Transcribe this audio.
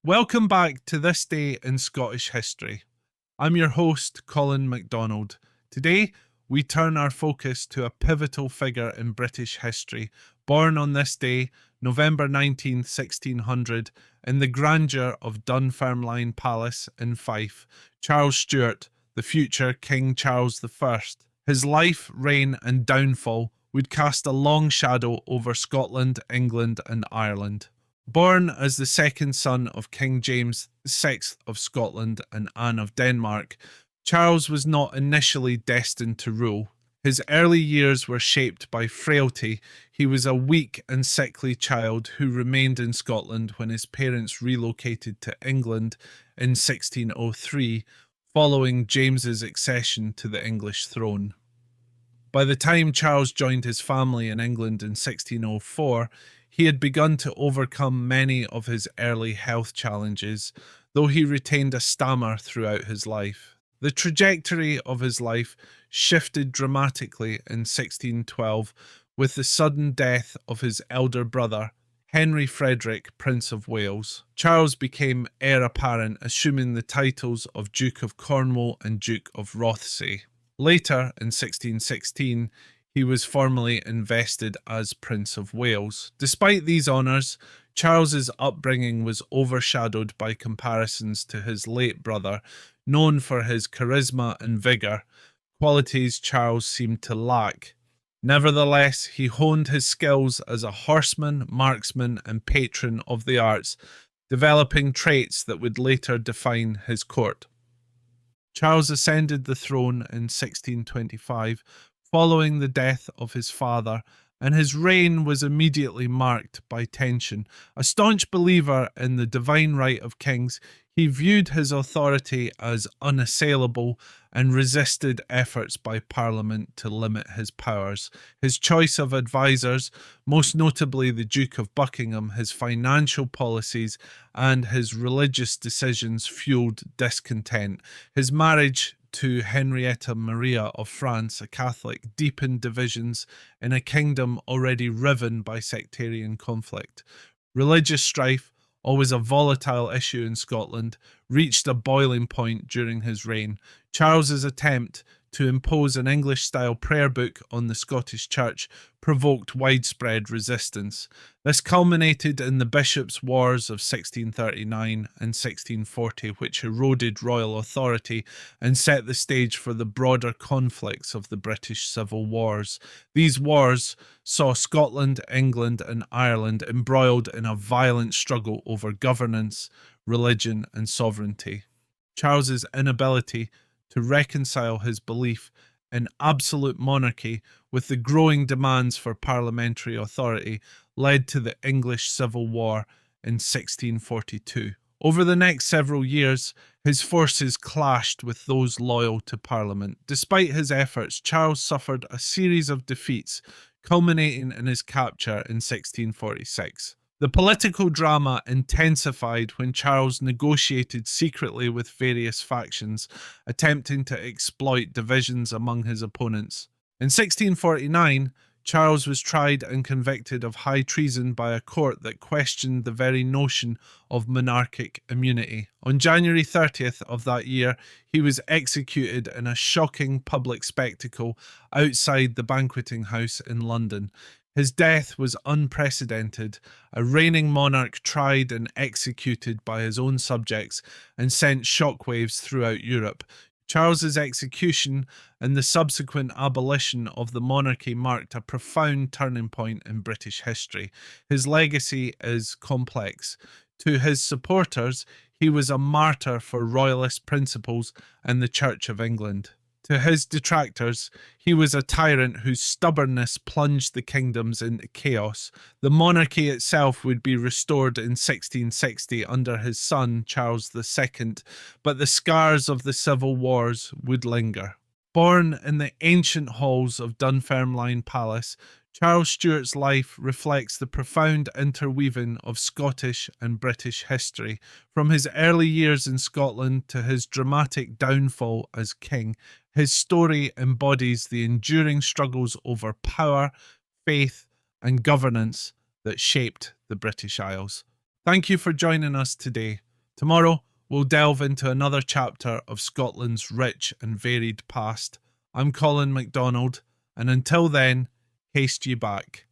Welcome back to This Day in Scottish History. I'm your host, Colin MacDonald. Today, we turn our focus to a pivotal figure in British history, born on this day, November 19th, 1600, in the grandeur of Dunfermline Palace in Fife, Charles Stuart, the future King Charles I. His life, reign, and downfall would cast a long shadow over Scotland, England, and Ireland. Born as the second son of King James VI of Scotland and Anne of Denmark, Charles was not initially destined to rule. His early years were shaped by frailty. He was a weak and sickly child who remained in Scotland when his parents relocated to England in 1603, following James's accession to the English throne. By the time Charles joined his family in England in 1604, he had begun to overcome many of his early health challenges, though he retained a stammer throughout his life. The trajectory of his life shifted dramatically in 1612 with the sudden death of his elder brother, Henry Frederick, Prince of Wales. Charles became heir apparent, assuming the titles of Duke of Cornwall and Duke of Rothesay. Later, in 1616, he was formally invested as Prince of Wales. Despite these honours, Charles's upbringing was overshadowed by comparisons to his late brother, known for his charisma and vigour, qualities Charles seemed to lack. Nevertheless, he honed his skills as a horseman, marksman, and patron of the arts, developing traits that would later define his court. Charles ascended the throne in 1625, following the death of his father, and his reign was immediately marked by tension. A staunch believer in the divine right of kings, he viewed his authority as unassailable and resisted efforts by Parliament to limit his powers. His choice of advisors, most notably the Duke of Buckingham, his financial policies, and his religious decisions fueled discontent. His marriage to Henrietta Maria of France, a Catholic, deepened divisions in a kingdom already riven by sectarian conflict. Religious strife, always a volatile issue in Scotland, reached a boiling point during his reign. Charles's attempt to impose an English-style prayer book on the Scottish Church provoked widespread resistance. This culminated in the Bishops' Wars of 1639 and 1640, which eroded royal authority and set the stage for the broader conflicts of the British Civil Wars. These wars saw Scotland, England, and Ireland embroiled in a violent struggle over governance, religion, and sovereignty. Charles's inability to reconcile his belief in absolute monarchy with the growing demands for parliamentary authority led to the English Civil War in 1642. Over the next several years, his forces clashed with those loyal to Parliament. Despite his efforts, Charles suffered a series of defeats, culminating in his capture in 1646. The political drama intensified when Charles negotiated secretly with various factions, attempting to exploit divisions among his opponents. In 1649, Charles was tried and convicted of high treason by a court that questioned the very notion of monarchic immunity. On January 30th of that year, he was executed in a shocking public spectacle outside the banqueting house in London. His death was unprecedented, a reigning monarch tried and executed by his own subjects and sent shockwaves throughout Europe. Charles's execution and the subsequent abolition of the monarchy marked a profound turning point in British history. His legacy is complex. To his supporters, he was a martyr for royalist principles and the Church of England. To his detractors, he was a tyrant whose stubbornness plunged the kingdoms into chaos. The monarchy itself would be restored in 1660 under his son, Charles II, but the scars of the civil wars would linger. Born in the ancient halls of Dunfermline Palace, Charles Stuart's life reflects the profound interweaving of Scottish and British history. From his early years in Scotland to his dramatic downfall as king, his story embodies the enduring struggles over power, faith, and governance that shaped the British Isles. Thank you for joining us today. Tomorrow, we'll delve into another chapter of Scotland's rich and varied past. I'm Colin MacDonald, and until then, haste ye back.